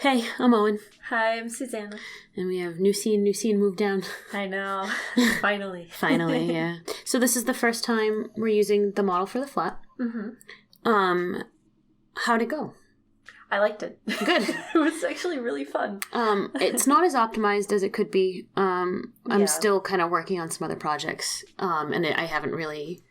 Hey, I'm Owen. Hi, I'm Susanna. And we have new scene moved down. I know. Finally. Finally, yeah. So this is the first time we're using the model for the flat. Mm-hmm. How'd it go? I liked it. Good. It was actually really fun. It's not as optimized as it could be. I'm Yeah. still kind of working on some other projects. I haven't really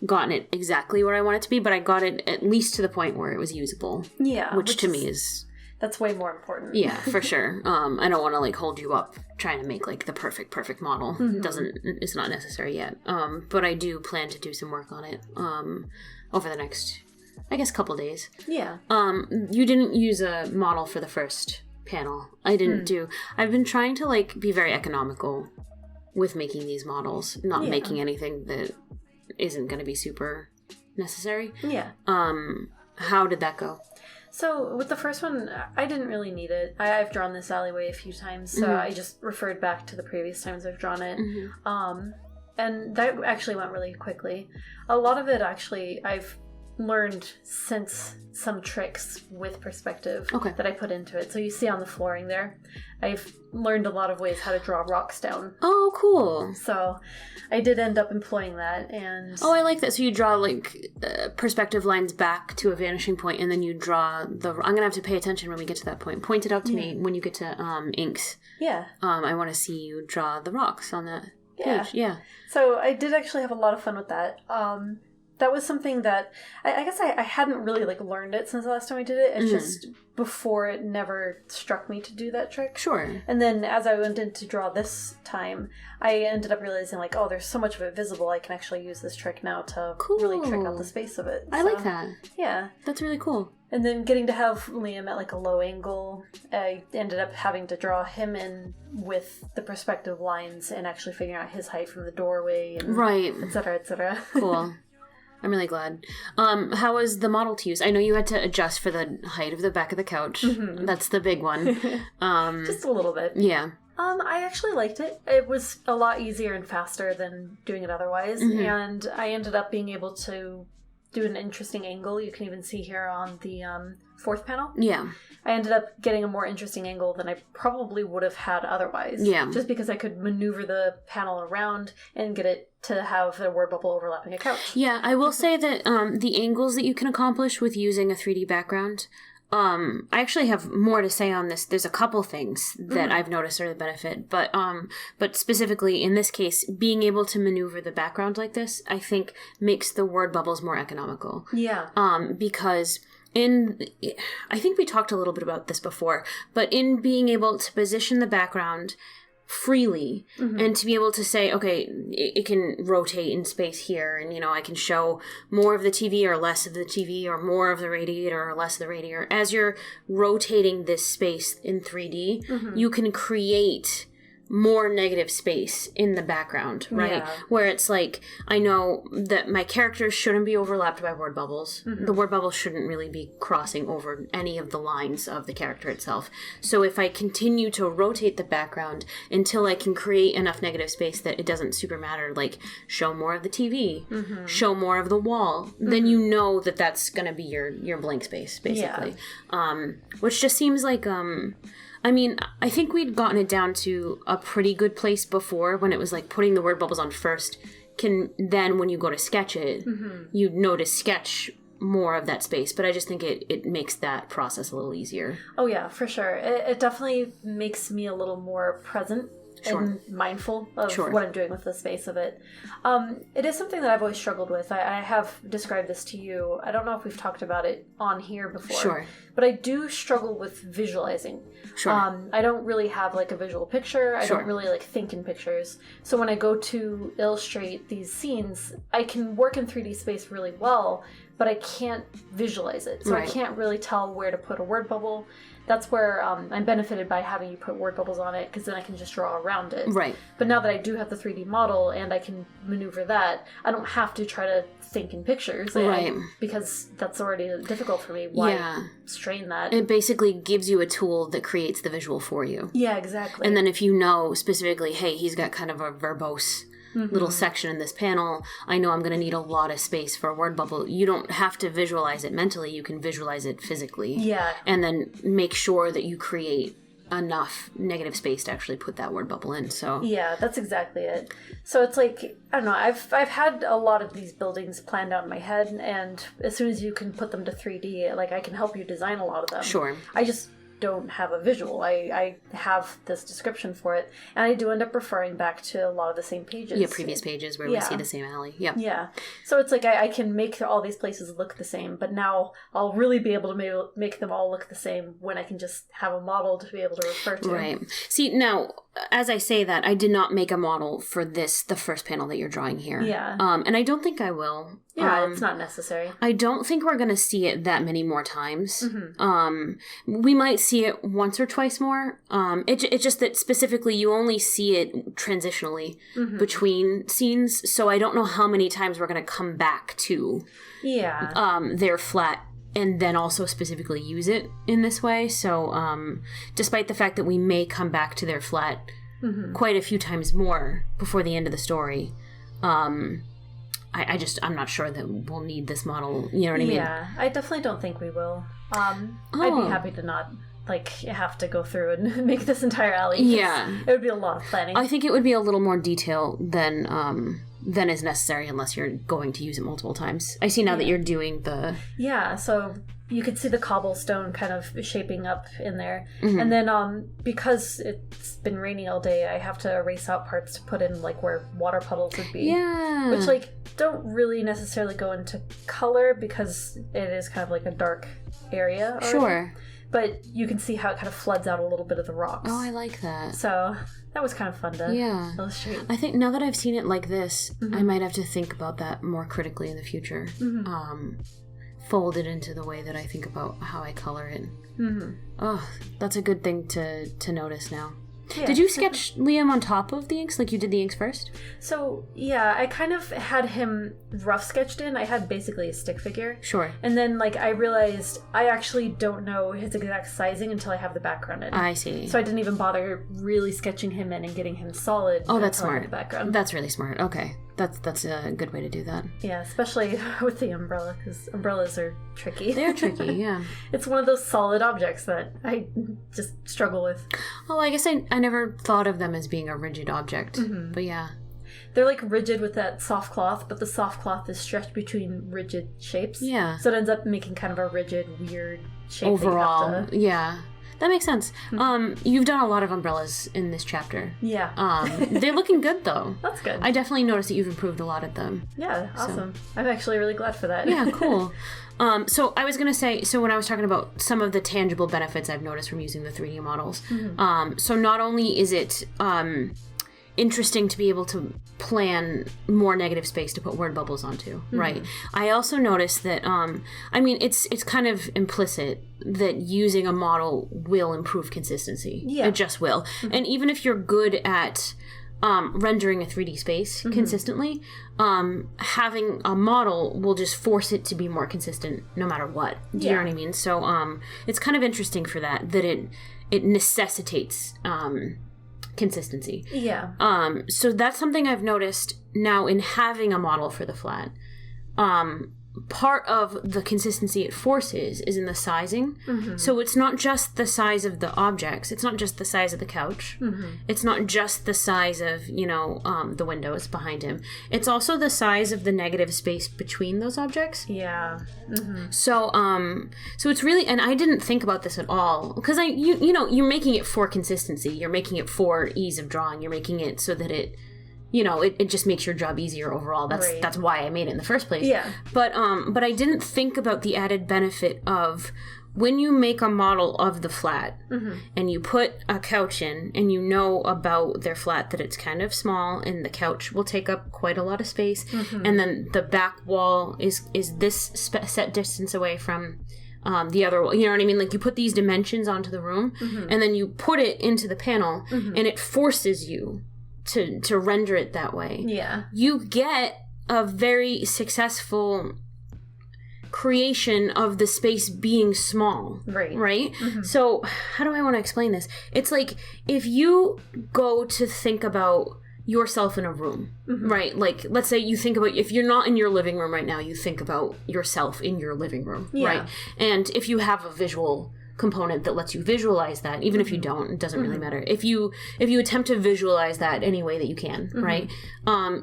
gotten it exactly where I want it to be, but I got it at least to the point where it was usable. Yeah. Which to me is... That's way more important. Yeah, for sure. I don't want to hold you up trying to make the perfect model. Mm-hmm. It's not necessary yet. But I do plan to do some work on it over the next, I guess, couple days. Yeah. You didn't use a model for the first panel. I didn't do. I've been trying to be very economical with making these models, not making anything that isn't going to be super necessary. Yeah. How did that go? So with the first one, I didn't really need it. I've drawn this alleyway a few times, so I just referred back to the previous times I've drawn it. And that actually went really quickly. A lot of it actually I've learned since some tricks with perspective that I put into it. So you see on the flooring there, I've learned a lot of ways how to draw rocks down. Oh, cool. So I did end up employing that. And oh, I like that. So you draw perspective lines back to a vanishing point, and then you draw the... I'm gonna have to pay attention when we get to that point. Point it out to me when you get to inks. Yeah. I want to see you draw the rocks on that page. Yeah. So I did actually have a lot of fun with that. That was something that I guess I hadn't really learned it since the last time I did it. It's just before it never struck me to do that trick. Sure. And then as I went in to draw this time, I ended up realizing there's so much of it visible. I can actually use this trick now to really trick out the space of it. I like that. Yeah. That's really cool. And then getting to have Liam at a low angle, I ended up having to draw him in with the perspective lines and actually figuring out his height from the doorway and et cetera, et cetera. Cool. I'm really glad. How was the model to use? I know you had to adjust for the height of the back of the couch. That's the big one. Just a little bit. Yeah. I actually liked it. It was a lot easier and faster than doing it otherwise. And I ended up being able to do an interesting angle. You can even see here on the fourth panel. Yeah. I ended up getting a more interesting angle than I probably would have had otherwise. Yeah. Just because I could maneuver the panel around and get it to have a word bubble overlapping a couch. Yeah, I will say that the angles that you can accomplish with using a 3D background, I actually have more to say on this. There's a couple things that I've noticed are the benefit, but specifically in this case, being able to maneuver the background like this, I think makes the word bubbles more economical. Yeah. Because I think we talked a little bit about this before, but in being able to position the background freely and to be able to say, okay, it can rotate in space here, and I can show more of the TV or less of the TV, or more of the radiator or less of the radiator. As you're rotating this space in 3D, you can create more negative space in the background, right? Yeah. Where it's I know that my characters shouldn't be overlapped by word bubbles. The word bubbles shouldn't really be crossing over any of the lines of the character itself. So if I continue to rotate the background until I can create enough negative space that it doesn't super matter, show more of the TV, show more of the wall, then you know that that's going to be your blank space, basically. Yeah. Which just seems I mean, I think we'd gotten it down to a pretty good place before when it was putting the word bubbles on first then when you go to sketch it, you know to sketch more of that space. But I just think it makes that process a little easier. Oh yeah, for sure. It definitely makes me a little more present and mindful of what I'm doing with the space of it. It is something that I've always struggled with. I have described this to you. I don't know if we've talked about it on here before. Sure. But I do struggle with visualizing. Sure. I don't really have a visual picture. I don't really think in pictures. So when I go to illustrate these scenes, I can work in 3D space really well, but I can't visualize it. So I can't really tell where to put a word bubble. That's where I'm benefited by having you put word bubbles on it, because then I can just draw around it. Right. But now that I do have the 3D model and I can maneuver that, I don't have to try to think in pictures. Right. Because that's already difficult for me. Why strain that? It basically gives you a tool that creates the visual for you. Yeah, exactly. And then if you know specifically, hey, he's got kind of a verbose little section in this panel, I know I'm going to need a lot of space for a word bubble. You don't have to visualize it mentally. You can visualize it physically. Yeah. And then make sure that you create enough negative space to actually put that word bubble in. So yeah, that's exactly it. So it's like, I don't know, I've had a lot of these buildings planned out in my head, and as soon as you can put them to 3D, like I can help you design a lot of them. Sure. I just don't have a visual. I have this description for it, and I do end up referring back to a lot of the same pages. Yeah, previous pages where we see the same alley. Yeah. Yeah. So it's like I can make all these places look the same, but now I'll really be able to make them all look the same when I can just have a model to be able to refer to. Right. See, now, as I say that, I did not make a model for the first panel that you're drawing here. Yeah. And I don't think I will. Yeah, it's not necessary. I don't think we're going to see it that many more times. We might see it once or twice more. It's just that specifically you only see it transitionally between scenes, so I don't know how many times we're going to come back to their flat and then also specifically use it in this way. So despite the fact that we may come back to their flat quite a few times more before the end of the story, I'm not sure that we'll need this model. You know what I mean? Yeah, I definitely don't think we will. I'd be happy to not have to go through and make this entire alley. Yeah, it would be a lot of planning. I think it would be a little more detail than is necessary unless you're going to use it multiple times. I see now that you're doing the... Yeah, so you could see the cobblestone kind of shaping up in there. And then because it's been raining all day, I have to erase out parts to put in like where water puddles would be. Yeah. Which like don't really necessarily go into color because it is kind of like a dark area already. Sure. But you can see how it kind of floods out a little bit of the rocks. Oh, I like that. So that was kind of fun to illustrate. I think now that I've seen it like this, I might have to think about that more critically in the future. Fold it into the way that I think about how I color it. Oh, that's a good thing to notice now. Yeah. Did you sketch Liam on top of the inks? Like you did the inks first? So, yeah, I kind of had him rough sketched in. I had basically a stick figure. Sure. And then, like, I realized I actually don't know his exact sizing until I have the background in. I see. So I didn't even bother really sketching him in and getting him solid. Oh, that's smart. The background. That's really smart. Okay. That's a good way to do that. Yeah, especially with the umbrella, because umbrellas are tricky. They're tricky, yeah. It's one of those solid objects that I just struggle with. Oh, I guess I never thought of them as being a rigid object, but yeah. They're like rigid with that soft cloth, but the soft cloth is stretched between rigid shapes. Yeah. So it ends up making kind of a rigid, weird shape. Overall, yeah. That makes sense. You've done a lot of umbrellas in this chapter. Yeah. They're looking good, though. That's good. I definitely noticed that you've improved a lot at them. Yeah, awesome. So. I'm actually really glad for that. Yeah, cool. So I was going to say, so when I was talking about some of the tangible benefits I've noticed from using the 3D models, so not only is it interesting to be able to plan more negative space to put word bubbles onto, right? I also noticed that, I mean, it's kind of implicit that using a model will improve consistency. Yeah. It just will. And even if you're good at rendering a 3D space consistently, having a model will just force it to be more consistent no matter what. Do you know what I mean? So it's kind of interesting for that it necessitates consistency. Yeah. So that's something I've noticed now in having a model for the flat. Part of the consistency it forces is in the sizing. So it's not just the size of the objects. It's not just the size of the couch. It's not just the size of, the windows behind him. It's also the size of the negative space between those objects. Yeah. So it's really, and I didn't think about this at all, because you're making it for consistency. You're making it for ease of drawing. You're making it so that it just makes your job easier overall. That's why I made it in the first place. Yeah. But I didn't think about the added benefit of when you make a model of the flat and you put a couch in and you know about their flat that it's kind of small and the couch will take up quite a lot of space, and then the back wall is this set distance away from the other wall. You know what I mean? Like you put these dimensions onto the room and then you put it into the panel and it forces you to render it that way. Yeah. You get a very successful creation of the space being small. Right? So how do I want to explain this? It's like if you go to think about, yourself in a room, right? Like, let's say you think about, if you're not in your living room right now, you think about yourself in your living room, right? And if you have a visual component that lets you visualize that, even if you don't, it doesn't really matter. If you attempt to visualize that any way that you can, right?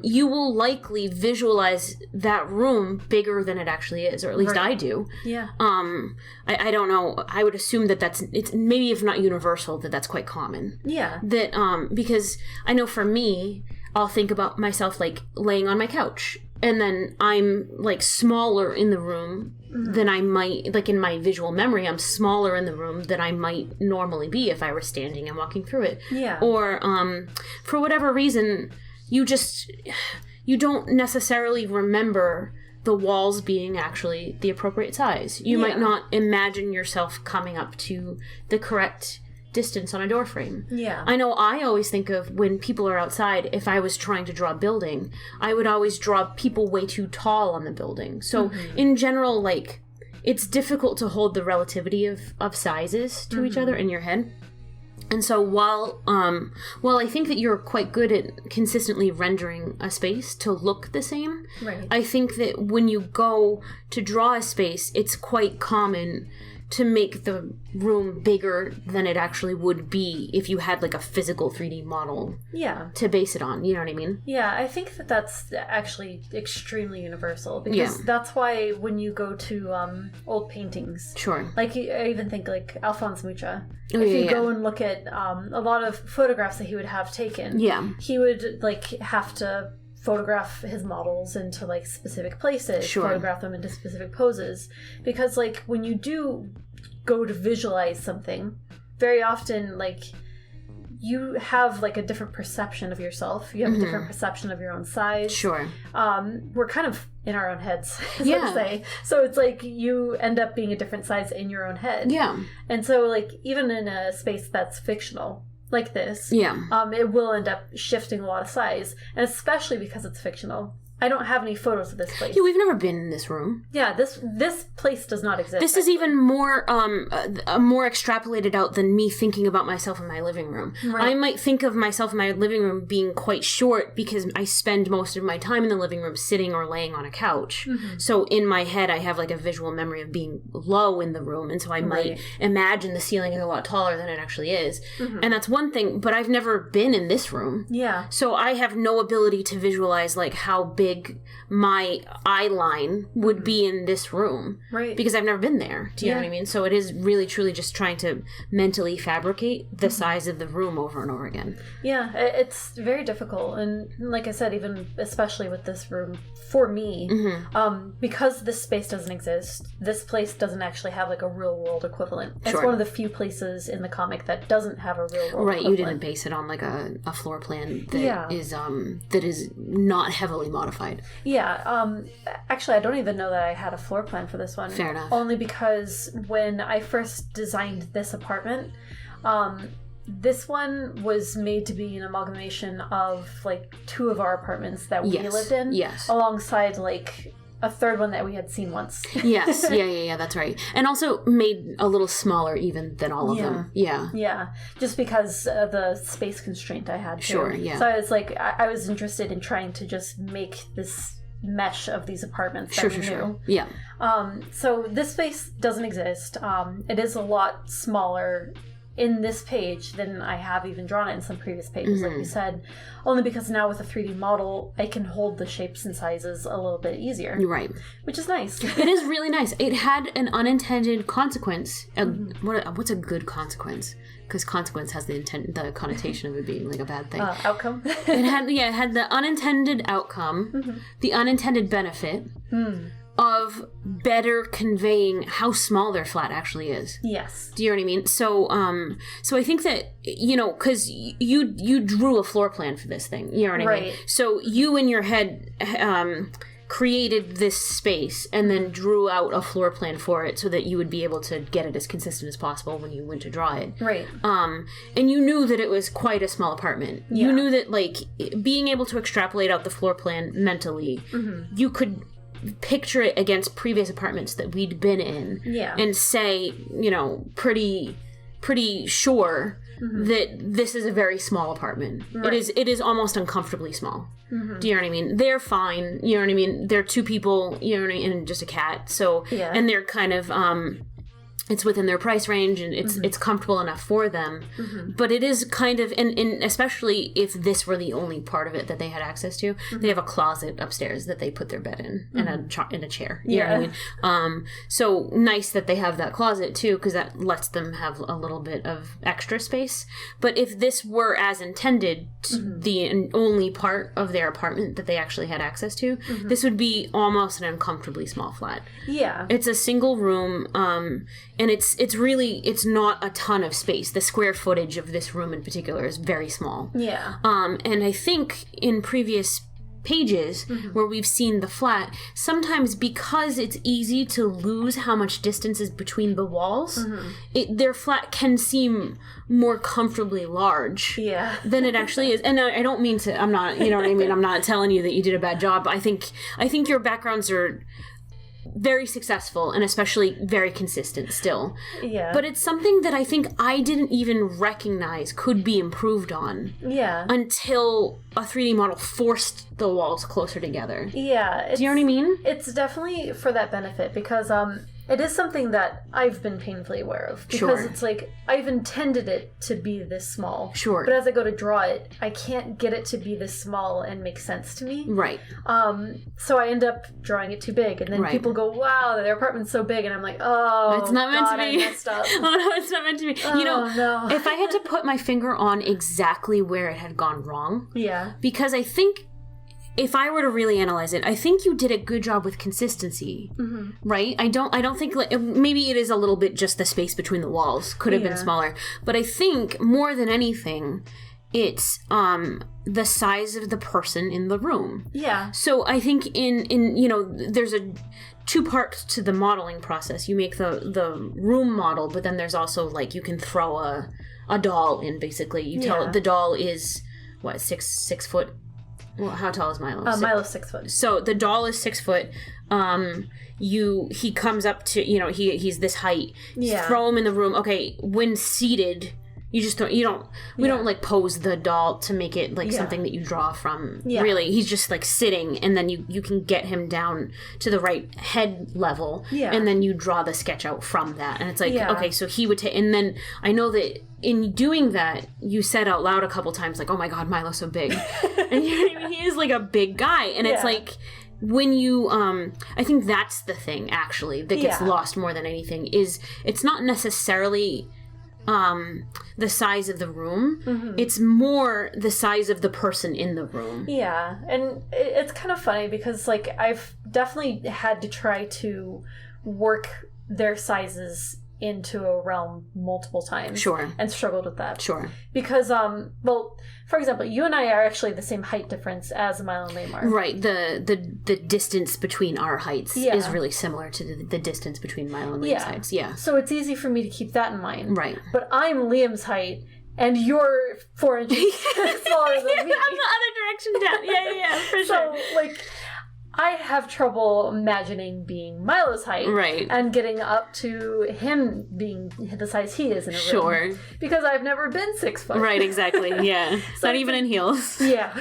You will likely visualize that room bigger than it actually is, or at least I do. Yeah. I don't know. I would assume that it's maybe, if not universal, that's quite common. Yeah. That because I know for me, I'll think about myself like laying on my couch, and then I'm like smaller in the room than I might, like in my visual memory, I'm smaller in the room than I might normally be if I were standing and walking through it. Yeah. Or for whatever reason, you don't necessarily remember the walls being actually the appropriate size. You might not imagine yourself coming up to the correct distance on a door frame. Yeah. I know I always think of when people are outside, if I was trying to draw a building, I would always draw people way too tall on the building. So in general, like, it's difficult to hold the relativity of sizes to each other in your head. And so while I think that you're quite good at consistently rendering a space to look the same, right. I think that when you go to draw a space, it's quite common to make the room bigger than it actually would be if you had like a physical 3D model to base it on. You know what I mean? Yeah, I think that's actually extremely universal, because that's why when you go to old paintings, like I even think like Alphonse Mucha, if you go and look at a lot of photographs that he would have taken, he would like have to photograph his models into like specific places, photograph them into specific poses, because like when you do go to visualize something, very often like you have like a different perception of yourself, you have a different perception of your own size. We're kind of in our own heads, let's say, so it's like you end up being a different size in your own head, and so like even in a space that's fictional like this, it will end up shifting a lot of size, and especially because it's fictional. I don't have any photos of this place. Yeah, we've never been in this room. Yeah, this place does not exist. This is even more more extrapolated out than me thinking about myself in my living room. Right. I might think of myself in my living room being quite short because I spend most of my time in the living room sitting or laying on a couch. So in my head, I have like a visual memory of being low in the room, and so I might imagine the ceiling is a lot taller than it actually is. And that's one thing, but I've never been in this room. Yeah. So I have no ability to visualize like how big my eye line would be in this room, because I've never been there. Do you know what I mean? So it is really truly just trying to mentally fabricate the size of the room over and over again. Yeah, it's very difficult, and like I said, even especially with this room for me, because this space doesn't exist, this place doesn't actually have like a real world equivalent. It's one of the few places in the comic that doesn't have a real world equivalent. You didn't base it on like a floor plan that is not heavily modified. Yeah, actually I don't even know that I had a floor plan for this one. Fair enough. Only because when I first designed this apartment, this one was made to be an amalgamation of like two of our apartments that we lived in, alongside like a third one that we had seen once. Yes, that's right. And also made a little smaller even than all of them. Yeah, just because of the space constraint I had too. So I was like, I was interested in trying to just make this mesh of these apartments that we knew. Yeah. So this space doesn't exist. It is a lot smaller in this page than I have even drawn it in some previous pages, like you said, only because now with a 3D model, I can hold the shapes and sizes a little bit easier. Right. Which is nice. It is really nice. It had an unintended consequence. What's a good consequence? Because consequence has the connotation of it being like a bad thing. Outcome? It had the unintended outcome, the unintended benefit, of better conveying how small their flat actually is. Yes. Do you know what I mean? So I think that, because you drew a floor plan for this thing. You know what I mean? So you in your head created this space and then drew out a floor plan for it so that you would be able to get it as consistent as possible when you went to draw it. Right. And you knew that it was quite a small apartment. You knew that, like, being able to extrapolate out the floor plan mentally, you could picture it against previous apartments that we'd been in and say, pretty sure that this is a very small apartment. Right. It is almost uncomfortably small. Mm-hmm. Do you know what I mean? They're fine. You know what I mean? They're two people, you know what I mean, and just a cat. So, and they're kind of, it's within their price range, and it's comfortable enough for them. Mm-hmm. But it is kind of, and especially if this were the only part of it that they had access to, they have a closet upstairs that they put their bed in, and in a chair. You know what I mean? So nice that they have that closet too, because that lets them have a little bit of extra space. But if this were as intended, the only part of their apartment that they actually had access to, this would be almost an uncomfortably small flat. Yeah. It's a single room, and it's not a ton of space. The square footage of this room in particular is very small. Yeah. And I think in previous pages where we've seen the flat, sometimes because it's easy to lose how much distance is between the walls, their flat can seem more comfortably large than it actually is. And I don't mean to, I'm not, you know what I mean? I'm not telling you that you did a bad job. I think your backgrounds are very successful, and especially very consistent still. Yeah. But it's something that I think I didn't even recognize could be improved on. Yeah. Until a 3D model forced the walls closer together. Yeah. Do you know what I mean? It's definitely for that benefit, because it is something that I've been painfully aware of. Because it's like, I've intended it to be this small. Sure. But as I go to draw it, I can't get it to be this small and make sense to me. Right. So I end up drawing it too big. And then people go, wow, their apartment's so big. And I'm like, oh, it's not meant to be. I messed up. Oh, no, it's not meant to be. You know, no. If I had to put my finger on exactly where it had gone wrong. Yeah. Because I think, if I were to really analyze it, I think you did a good job with consistency, right? I don't think, maybe it is a little bit just the space between the walls could have been smaller, but I think more than anything, it's the size of the person in the room. Yeah. So I think in you know, there's two parts to the modeling process. You make the room model, but then there's also, like, you can throw a doll in, basically. You tell the doll is what, six foot. Well, how tall is Milo? Milo's 6 foot. So the doll is 6 foot. He comes up to, you know, he's this height. Yeah. Throw him in the room. Okay, when seated, you just don't, we don't like pose the doll to make it like something that you draw from. Yeah. Really, he's just like sitting, and then you can get him down to the right head level. Yeah. And then you draw the sketch out from that. And it's like, okay, so he would take, and then I know that in doing that, you said out loud a couple times, like, oh my God, Milo's so big. And he is like a big guy. And it's like, when you, I think that's the thing, actually, that gets lost more than anything, is it's not necessarily the size of the room. It's more the size of the person in the room. Yeah, and it's kind of funny because, like, I've definitely had to try to work their sizes into a realm multiple times. Sure. And struggled with that. Sure. Because, well, for example, you and I are actually the same height difference as Milo and Lamar. Right. The distance between our heights is really similar to the distance between Milo and Liam's heights. Yeah. So it's easy for me to keep that in mind. Right. But I'm Liam's height, and you're 4 inches smaller than me. I'm the other direction down. Yeah, for sure. So, like, I have trouble imagining being Milo's height. Right. And getting up to him being the size he is in a room. Sure. Because I've never been 6 foot. Right, exactly. Yeah. So not even in heels. Yeah.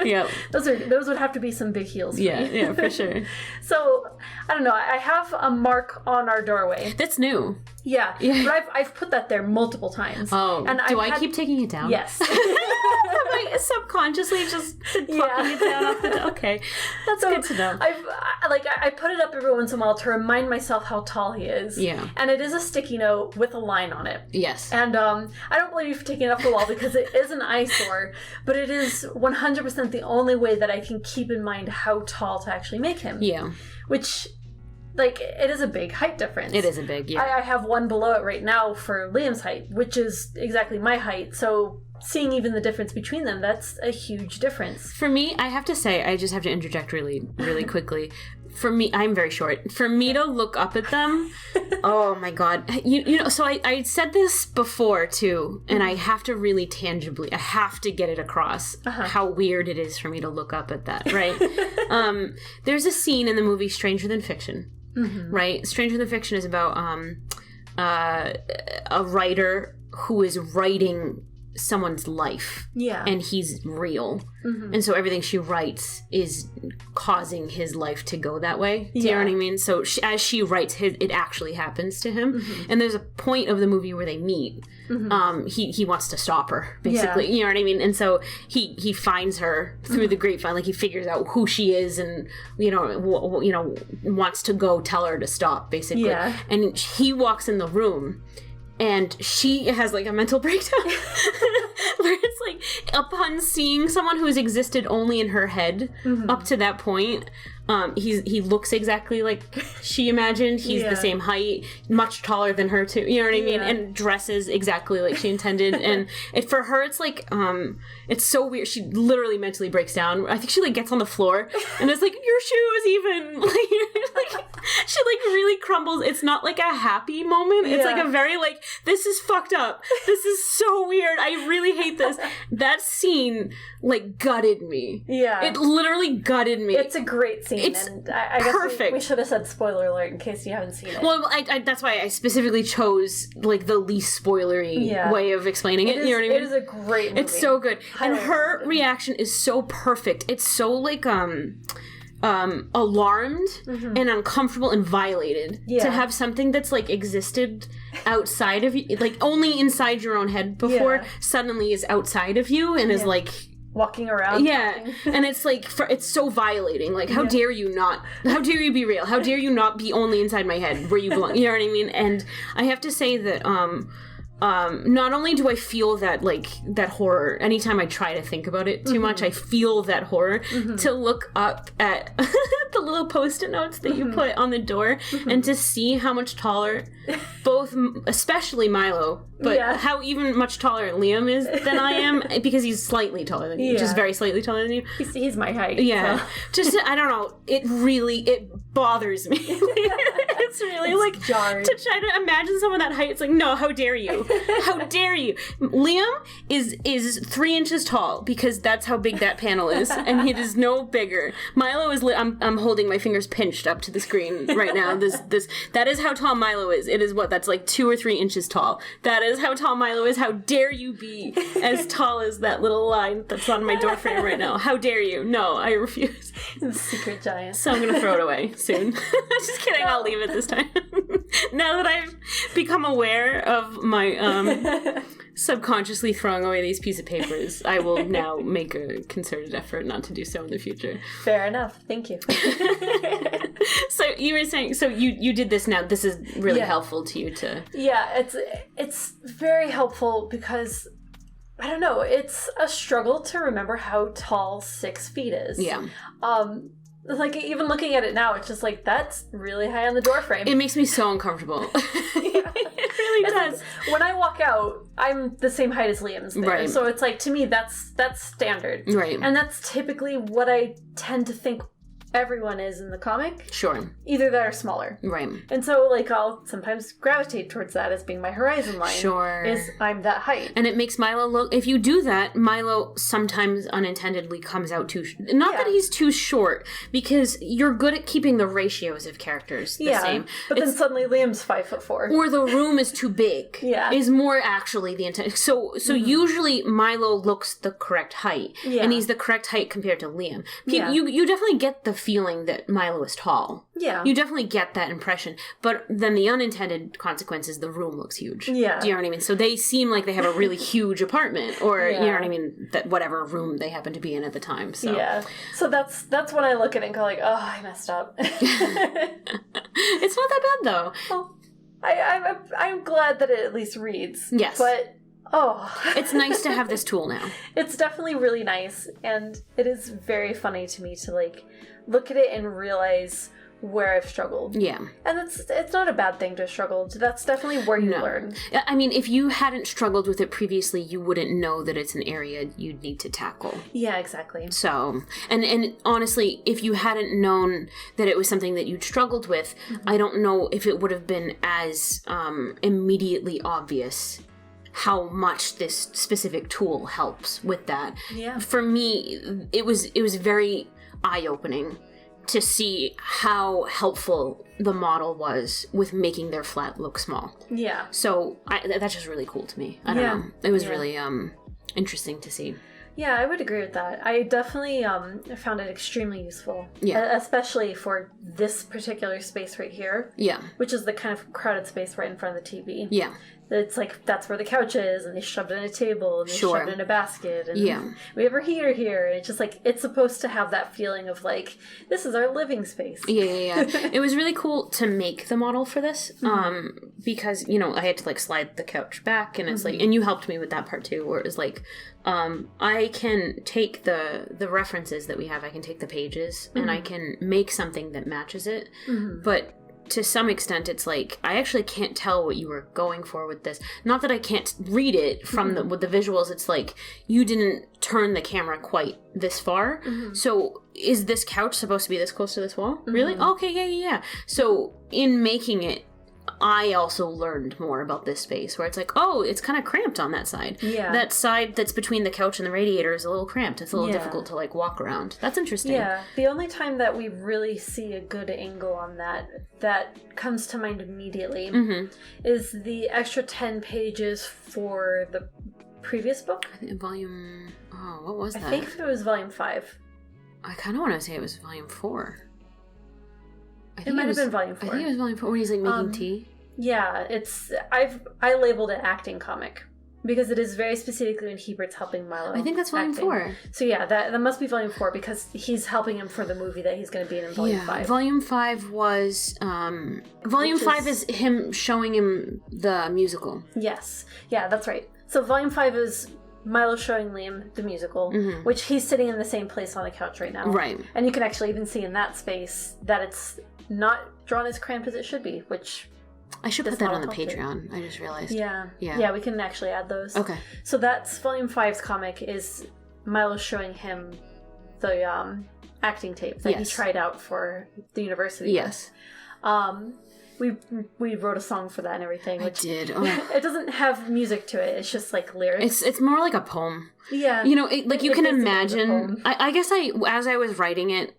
Yeah. Those would have to be some big heels for me. Yeah, for sure. So, I don't know. I have a mark on our doorway. That's new. Yeah. But I've put that there multiple times. Oh. And do I keep taking it down? Yes. Like subconsciously just plucking it down off the Okay. That's good to know. I put it up every once in a while to remind myself how tall he is. Yeah. And it is a sticky note with a line on it. Yes. And I don't believe you've taken it off the wall because it is an eyesore, but it is 100% the only way that I can keep in mind how tall to actually make him. Yeah. Which, like, it is a big height difference. It is a big, yeah. I have one below it right now for Liam's height, which is exactly my height, so seeing even the difference between them, that's a huge difference. For me, I have to say, I just have to interject really quickly. For me, I'm very short. For me to look up at them, oh my God. You know, so I said this before too, and I have to really tangibly, I have to get it across how weird it is for me to look up at that, right? There's a scene in the movie Stranger Than Fiction, right? Stranger Than Fiction is about a writer who is writing someone's life. Yeah. And he's real. Mm-hmm. And so everything she writes is causing his life to go that way. Do you know what I mean? So as she writes, it actually happens to him. Mm-hmm. And there's a point of the movie where they meet. Mm-hmm. He wants to stop her, basically. You know what I mean? And so he finds her through the grapevine. Like, he figures out who she is and, wants to go tell her to stop, basically. Yeah. And he walks in the room. And she has, like, a mental breakdown where it's, like, upon seeing someone who has existed only in her head up to that point, he looks exactly like she imagined. He's the same height, much taller than her, too. You know what I mean? And dresses exactly like she intended. And for her, it's, like, it's so weird. She literally mentally breaks down. I think she, like, gets on the floor and it's like, your shoes even. Like, she, like, really crumbles. It's not, like, a happy moment. It's, like, a very, like, this is fucked up. This is so weird. I really hate this. That scene, like, gutted me. Yeah. It literally gutted me. It's a great scene. It's and I guess perfect. We should have said spoiler alert in case you haven't seen it. Well, I that's why I specifically chose, like, the least spoilery way of explaining it. You know what I mean? It is a great movie. It's so good. And her reaction is so perfect. It's so, like, alarmed and uncomfortable and violated to have something that's, like, existed outside of you, like, only inside your own head before, suddenly is outside of you and is, like, walking around. And it's, like, it's so violating. Like, how dare you be real? How dare you not be only inside my head where you belong? You know what I mean? And I have to say that not only do I feel that, like, that horror anytime I try to think about it too much, I feel that horror to look up at the little post-it notes that you put on the door and to see how much taller both, especially Milo, but how even much taller Liam is than I am, because he's slightly taller than you, just very slightly taller than you. He's my height. Yeah. So. Just, I don't know, it bothers me. It's really, it's like, jarred. To try to imagine someone that height, it's like, no, how dare you? How dare you? Liam is 3 inches tall, because that's how big that panel is, and it is no bigger. Milo is, I'm holding my fingers pinched up to the screen right now. That is how tall Milo is. It is that's like 2 or 3 inches tall. That is how tall Milo is. How dare you be as tall as that little line that's on my door frame right now? How dare you? No, I refuse. Secret giant. So I'm gonna throw it away soon. Just kidding, I'll leave it this time. Now that I've become aware of my subconsciously throwing away these pieces of papers, I will now make a concerted effort not to do so in the future. Fair enough. Thank you. So you were saying, so you did this now. This is really helpful to you to... Yeah, it's very helpful because, I don't know, it's a struggle to remember how tall 6 feet is. Yeah. Like, even looking at it now, it's just like, that's really high on the door frame. It makes me so uncomfortable. It really does. Like, when I walk out, I'm the same height as Liam's there. Right. So it's like, to me, that's standard. Right. And that's typically what I tend to think everyone is in the comic. Sure. Either that or smaller. Right. And so, like, I'll sometimes gravitate towards that as being my horizon line. Sure. Is I'm that height. And it makes Milo look... If you do that, Milo sometimes unintentionally comes out too... Not that he's too short, because you're good at keeping the ratios of characters the same. But then suddenly Liam's 5'4". Or the room is too big. Is more actually the intent. So usually Milo looks the correct height. Yeah. And he's the correct height compared to Liam. You definitely get the feeling that Milo is tall. Yeah. You definitely get that impression. But then the unintended consequence is the room looks huge. Yeah. Do you know what I mean? So they seem like they have a really huge apartment, or you know what I mean, that whatever room they happen to be in at the time. So So that's when I look at it and go like, oh, I messed up. It's not that bad though. Well, I'm glad that it at least reads. Yes. But it's nice to have this tool now. It's definitely really nice, and it is very funny to me to, like, look at it and realize where I've struggled. Yeah. And it's not a bad thing to struggle. That's definitely where you learn. I mean, if you hadn't struggled with it previously, you wouldn't know that it's an area you'd need to tackle. Yeah, exactly. So, and honestly, if you hadn't known that it was something that you'd struggled with, I don't know if it would have been as immediately obvious how much this specific tool helps with that. Yeah. For me, it was very eye-opening to see how helpful the model was with making their flat look small. Yeah. So that's just really cool to me. I don't know. It was really interesting to see. Yeah, I would agree with that. I definitely found it extremely useful. Yeah. Especially for this particular space right here. Yeah. Which is the kind of crowded space right in front of the TV. Yeah. It's like, that's where the couch is, and they shoved it in a table, and they shoved it in a basket, and we have our heater here, and it's just like, it's supposed to have that feeling of like, this is our living space. Yeah. It was really cool to make the model for this, because, you know, I had to like slide the couch back, and it's like, and you helped me with that part too, where it was like, I can take the references that we have, I can take the pages, and I can make something that matches it, but to some extent, it's like, I actually can't tell what you were going for with this. Not that I can't read it from with the visuals. It's like, you didn't turn the camera quite this far. So is this couch supposed to be this close to this wall? Really? Okay, yeah. So in making it, I also learned more about this space, where it's like, oh, it's kind of cramped on that side. Yeah. That side that's between the couch and the radiator is a little cramped. It's a little difficult to, like, walk around. That's interesting. Yeah. The only time that we really see a good angle on that comes to mind immediately is the extra 10 pages for the previous book. I think volume... Oh, what was that? I think it was volume 5. I kind of want to say it was volume 4. It might have been volume 4. I think it was volume 4 when he's like making tea. Yeah, I labeled it acting comic because it is very specifically when Hebert's helping Milo. I think that's volume 4. So yeah, that must be volume 4 because he's helping him for the movie that he's going to be in volume 5. Volume 5 was volume 5 is him showing him the musical. Yes. Yeah, that's right. So volume 5 is Milo showing Liam the musical, which he's sitting in the same place on the couch right now. Right. And you can actually even see in that space that it's not drawn as cramped as it should be, which... I should put that on the Patreon. I just realized. Yeah, we can actually add those. Okay. So that's Volume 5's comic, is Milo showing him the acting tape that he tried out for the university. Yes. We wrote a song for that and everything. Which, I did. Oh. It doesn't have music to it. It's just like lyrics. It's more like a poem. Yeah. You know, you can imagine. I guess as I was writing it,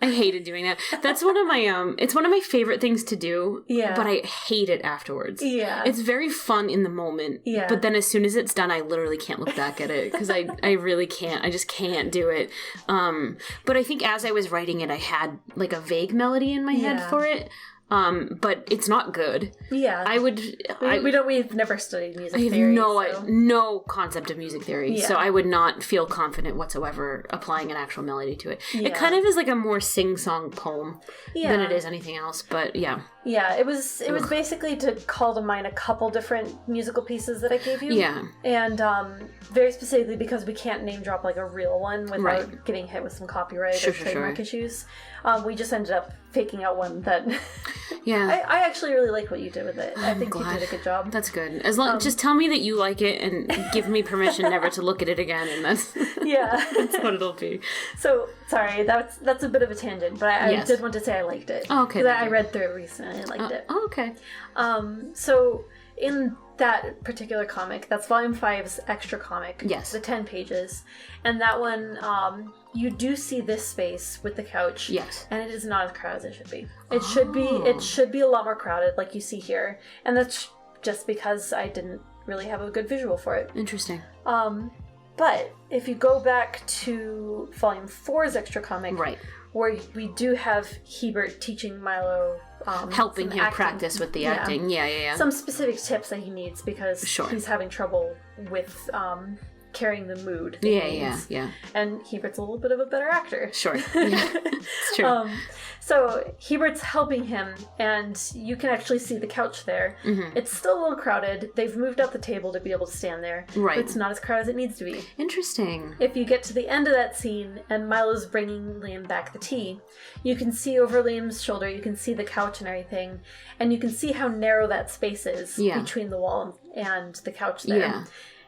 I hated doing that. That's one of my it's one of my favorite things to do. Yeah. But I hate it afterwards. Yeah. It's very fun in the moment. Yeah. But then as soon as it's done, I literally can't look back at it because I really can't. I just can't do it. But I think as I was writing it, I had like a vague melody in my head for it. But it's not good. Yeah. We've never studied music theory. I have no concept of music theory, so I would not feel confident whatsoever applying an actual melody to it. Yeah. It kind of is like a more sing-song poem than it is anything else, but yeah. Yeah, it was basically to call to mind a couple different musical pieces that I gave you. Yeah. And very specifically because we can't name drop like a real one without getting hit with some copyright or trademark issues. We just ended up faking out one that I actually really like what you did with it. I think you did a good job. That's good. As long just tell me that you like it and give me permission never to look at it again, and that's that's what it'll be. So sorry, that's a bit of a tangent, but I did want to say I liked it. Oh, okay. Because I read through it recently and I liked it. Oh, okay. So in that particular comic, that's Volume 5's extra comic. Yes. The 10 pages. And that one, you do see this space with the couch. Yes. And it is not as crowded as it should be. It should be a lot more crowded, like you see here. And that's just because I didn't really have a good visual for it. Interesting. But if you go back to Volume 4's extra comic, where we do have Hebert teaching Milo... helping him practice with the acting. Yeah. Some specific tips that he needs because he's having trouble with carrying the mood. Yeah. And Hebert's a little bit of a better actor. Sure. Yeah. It's true. So Hebert's helping him, and you can actually see the couch there. Mm-hmm. It's still a little crowded. They've moved out the table to be able to stand there. Right. But it's not as crowded as it needs to be. Interesting. If you get to the end of that scene, and Milo's bringing Liam back the tea, you can see over Liam's shoulder, you can see the couch and everything, and you can see how narrow that space is between the wall and the couch there. Yeah.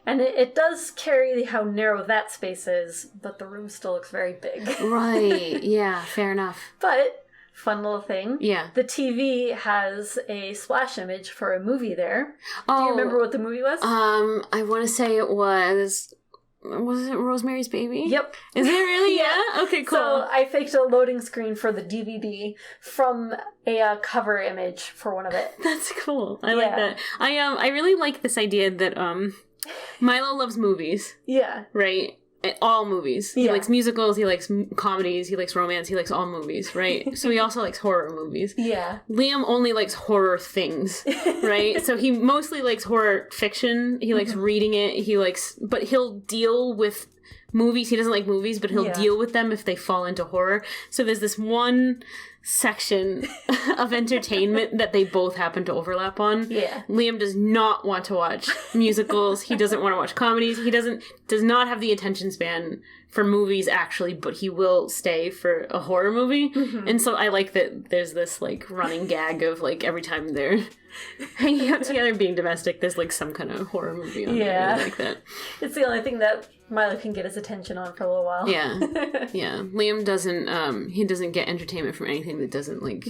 And it does carry how narrow that space is, but the room still looks very big. Right. Yeah, fair enough. But, fun little thing. Yeah. The TV has a splash image for a movie there. Oh. Do you remember what the movie was? I want to say it was Was it Rosemary's Baby? Yep. Is it really? Yeah? Okay, cool. So I faked a loading screen for the DVD from a cover image for one of it. That's cool. I like that. I really like this idea that Milo loves movies. Yeah. Right? All movies. He likes musicals, he likes comedies, he likes romance, he likes all movies, right? So he also likes horror movies. Yeah. Liam only likes horror things, right? So he mostly likes horror fiction. He likes reading it. But he'll deal with movies. He doesn't like movies, but he'll deal with them if they fall into horror. So there's this one section of entertainment that they both happen to overlap on. Yeah. Liam does not want to watch musicals. He doesn't want to watch comedies. He does not have the attention span for movies actually, but he will stay for a horror movie. Mm-hmm. And so I like that there's this like running gag of like every time they're hanging out together being domestic, there's like some kind of horror movie on there. I like that. It's the only thing that Milo can get his attention on for a little while. Yeah. Yeah. Liam doesn't get entertainment from anything that doesn't like,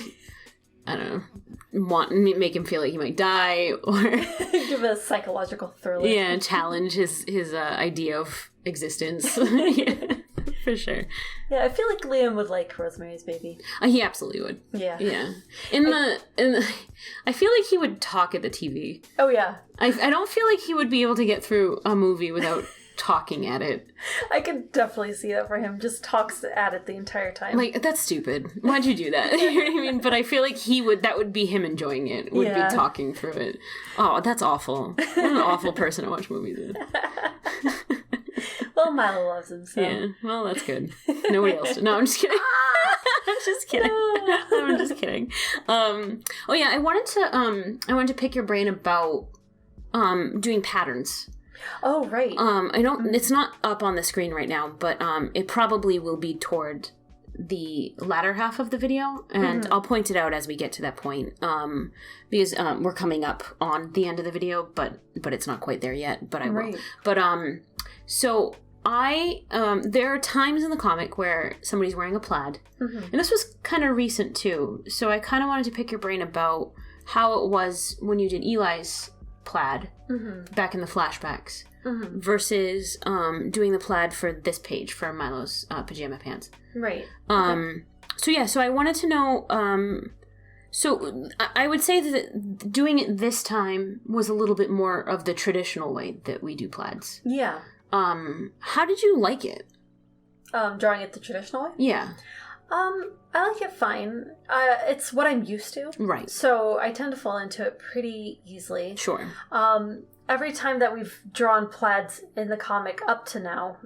I don't know, make him feel like he might die or give a psychological thriller. Yeah, challenge his idea of existence. Yeah, for sure. Yeah, I feel like Liam would like Rosemary's Baby. He absolutely would. Yeah. Yeah. I feel like he would talk at the TV. Oh yeah. I don't feel like he would be able to get through a movie without talking at it. I could definitely see that for him. Just talks at it the entire time. Like, that's stupid. Why'd you do that? You know what I mean? But I feel like that would be him enjoying it, would be talking through it. Oh, that's awful. What an awful person to watch movies with. Well, Milo loves him, so. Yeah, well, that's good. Nobody else did. No, I'm just kidding. I'm just kidding. I'm just kidding. Oh yeah, I wanted to pick your brain about doing patterns. Oh, right. It's not up on the screen right now, but it probably will be toward the latter half of the video, and I'll point it out as we get to that point, because we're coming up on the end of the video, but it's not quite there yet, but I will. But so there are times in the comic where somebody's wearing a plaid, and this was kind of recent too, so I kind of wanted to pick your brain about how it was when you did Eli's plaid back in the flashbacks versus doing the plaid for this page for Milo's pajama pants. Right. So I wanted to know, so I would say that doing it this time was a little bit more of the traditional way that we do plaids. Yeah. How did you like it? Drawing it the traditional way? Yeah. I like it fine. It's what I'm used to. Right. So I tend to fall into it pretty easily. Sure. Every time that we've drawn plaids in the comic up to now,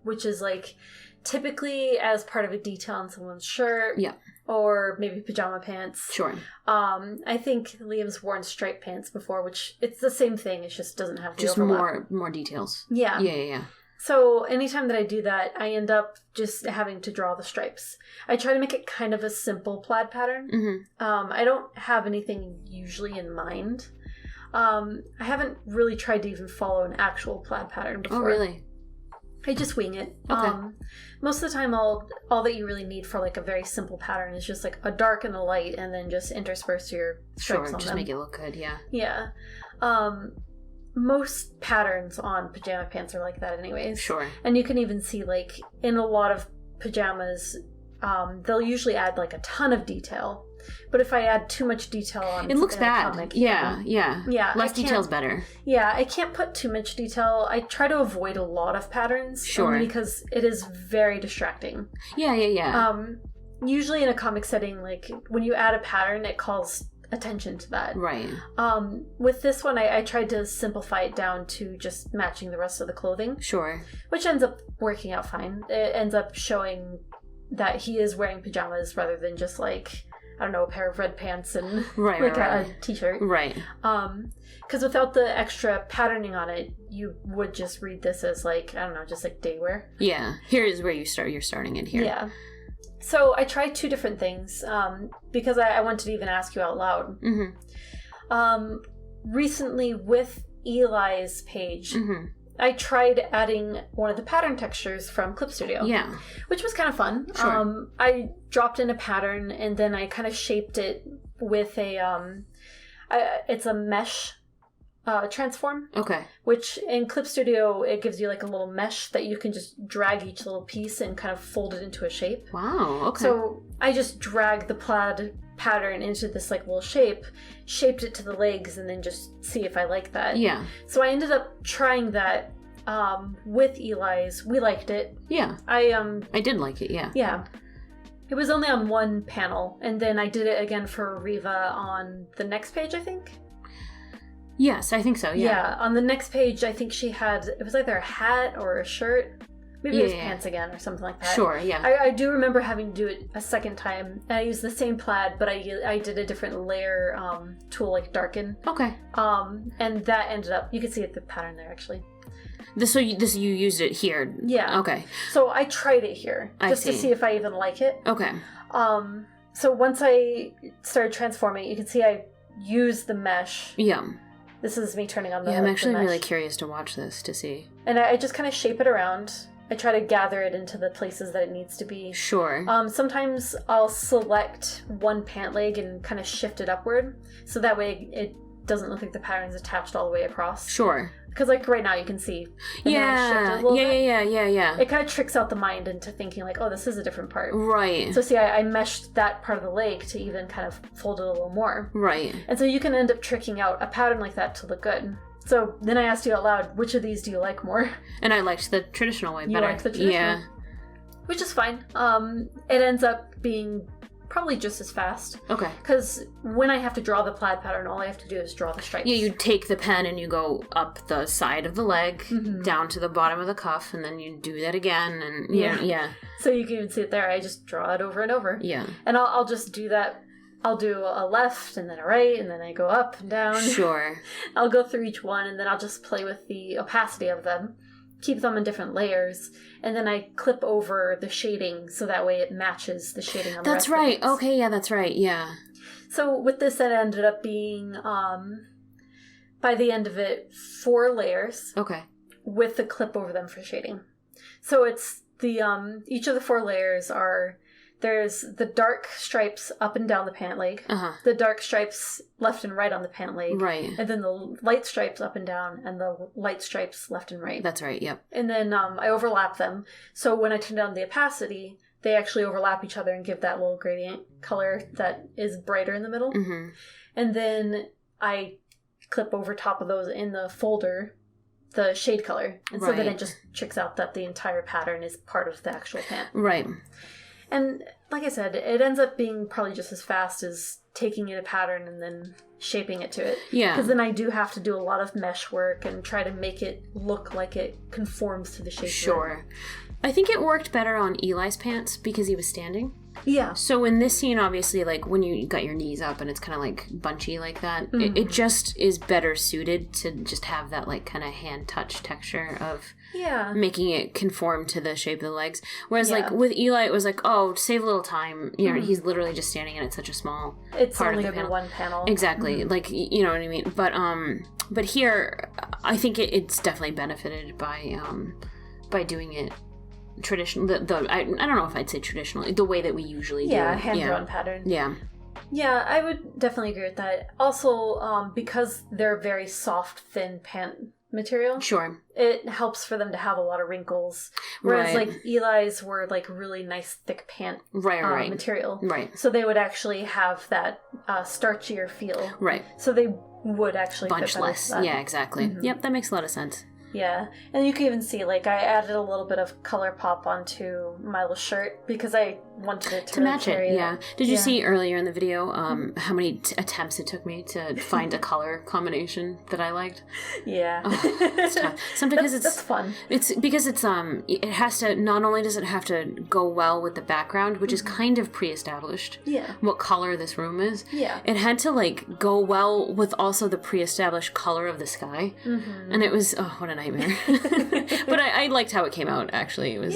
which is like typically as part of a detail on someone's shirt. Yeah. Or maybe pajama pants. Sure. I think Liam's worn striped pants before, which it's the same thing. It just doesn't have the just overlap. more details. Yeah. Yeah. So anytime that I do that, I end up just having to draw the stripes. I try to make it kind of a simple plaid pattern. I don't have anything usually in mind. I haven't really tried to even follow an actual plaid pattern before. Oh, really? I just wing it. Okay. Most of the time, all that you really need for like a very simple pattern is just like a dark and a light, and then just intersperse your stripes on them. Just make it look good, yeah. Yeah. Most patterns on pajama pants are like that anyways. Sure. And you can even see like in a lot of pajamas, they'll usually add like a ton of detail. But if I add too much detail on it looks bad. Comic, yeah. Less detail's better. Yeah, I can't put too much detail. I try to avoid a lot of patterns. Sure. Only because it is very distracting. Yeah. Usually in a comic setting, like when you add a pattern, it calls attention to that. Right. With this one, I tried to simplify it down to just matching the rest of the clothing. Sure. Which ends up working out fine. It ends up showing that he is wearing pajamas rather than just like, I don't know, a pair of red pants and a t-shirt. Right. Because without the extra patterning on it, you would just read this as like, I don't know, just like day wear. Yeah. Here is where you're starting it here. Yeah. So I tried two different things because I wanted to even ask you out loud. Recently with Eli's page, I tried adding one of the pattern textures from Clip Studio. Yeah. Which was kind of fun. Sure. I dropped in a pattern and then I kind of shaped it with a, it's a mesh transform. Okay. Which in Clip Studio, it gives you like a little mesh that you can just drag each little piece and kind of fold it into a shape. Wow, okay. So I just dragged the plaid pattern into this like little shape, shaped it to the legs, and then just see if I like that. Yeah. So I ended up trying that with Eli's. We liked it. Yeah. I did like it, yeah. Yeah. It was only on one panel, and then I did it again for Riva on the next page, I think. Yes, I think so, yeah. Yeah, on the next page, I think she had, it was either a hat or a shirt. Maybe it was pants again or something like that. Sure, yeah. I do remember having to do it a second time. I used the same plaid, but I did a different layer tool, like darken. Okay. And that ended up, you can see the pattern there, actually. You used it here? Yeah. Okay. So I tried it here, just to see if I even like it. Okay. So once I started transforming, you can see I used the mesh. Yeah. This is me turning on the Yeah, I'm actually the mesh. really curious to watch this, to see. And I just kind of shape it around. I try to gather it into the places that it needs to be. Sure. Sometimes I'll select one pant leg and kind of shift it upward, so that way it doesn't look like the pattern's attached all the way across. Sure. Because like right now you can see. Yeah. It kind of tricks out the mind into thinking like, oh, this is a different part. Right. So see, I meshed that part of the leg to even kind of fold it a little more. Right. And so you can end up tricking out a pattern like that to look good. So then I asked you out loud, which of these do you like more? And I liked the traditional way better. You liked the traditional? Yeah. Which is fine. It ends up being probably just as fast. Okay. Because when I have to draw the plaid pattern, all I have to do is draw the stripes. Yeah, you take the pen and you go up the side of the leg, down to the bottom of the cuff, and then you do that again, and yeah. So you can even see it there. I just draw it over and over. Yeah. And I'll just do that. I'll do a left and then a right, and then I go up and down. Sure. I'll go through each one, and then I'll just play with the opacity of them, keep them in different layers, and then I clip over the shading so that way it matches the shading on the rest That's right. of the piece. Okay, yeah, that's right. Yeah. So with this, it ended up being, by the end of it, 4 layers. Okay. With the clip over them for shading. So it's the, each of the 4 layers are, there's the dark stripes up and down the pant leg, the dark stripes left and right on the pant leg, right, and then the light stripes up and down, and the light stripes left and right. That's right, yep. And then I overlap them, so when I turn down the opacity, they actually overlap each other and give that little gradient color that is brighter in the middle. Mm-hmm. And then I clip over top of those in the folder the shade color, and so then it just tricks out that the entire pattern is part of the actual pant. Right. And like I said, it ends up being probably just as fast as taking in a pattern and then shaping it to it. Yeah. Because then I do have to do a lot of mesh work and try to make it look like it conforms to the shape. Sure. I think it worked better on Eli's pants because he was standing. Yeah. So in this scene, obviously, like, when you got your knees up and it's kind of, like, bunchy like that, it just is better suited to just have that, like, kind of hand-touch texture of making it conform to the shape of the legs. Whereas, like, with Eli, it was like, oh, save a little time. You know, he's literally just standing and it's such a small it's part only of the going to be one panel. Exactly. Like, you know what I mean? But here, I think it's definitely benefited by doing it traditional. I don't know if I'd say traditional, the way that we usually do. Yeah, hand-drawn pattern. Yeah. Yeah, I would definitely agree with that. Also, because they're very soft, thin pant material. Sure. It helps for them to have a lot of wrinkles. Whereas, like, Eli's were, like, really nice, thick pant material. Right. So they would actually have that starchier feel. Right. So they would actually bunch fit less. Yeah, exactly. Yep, that makes a lot of sense. Yeah, and you can even see, like, I added a little bit of color pop onto my little shirt because I wanted it to really match it. Yeah. Did you see earlier in the video how many attempts it took me to find a color combination that I liked? Yeah, it's tough. Sometimes that's fun. It's because it's it has to, not only does it have to go well with the background, which is kind of pre-established. Yeah. What color this room is. Yeah. It had to, like, go well with also the pre-established color of the sky, and it was what a nightmare. But I liked how it came out, actually. It was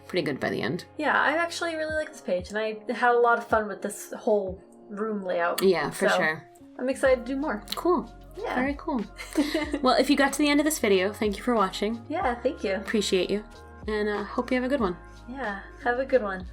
pretty good by the end. Yeah, I actually really like this page, and I had a lot of fun with this whole room layout. Yeah, for sure. I'm excited to do more. Cool. Yeah. Very cool. Well, if you got to the end of this video, thank you for watching. Yeah, thank you. Appreciate you. And hope you have a good one. Yeah, have a good one.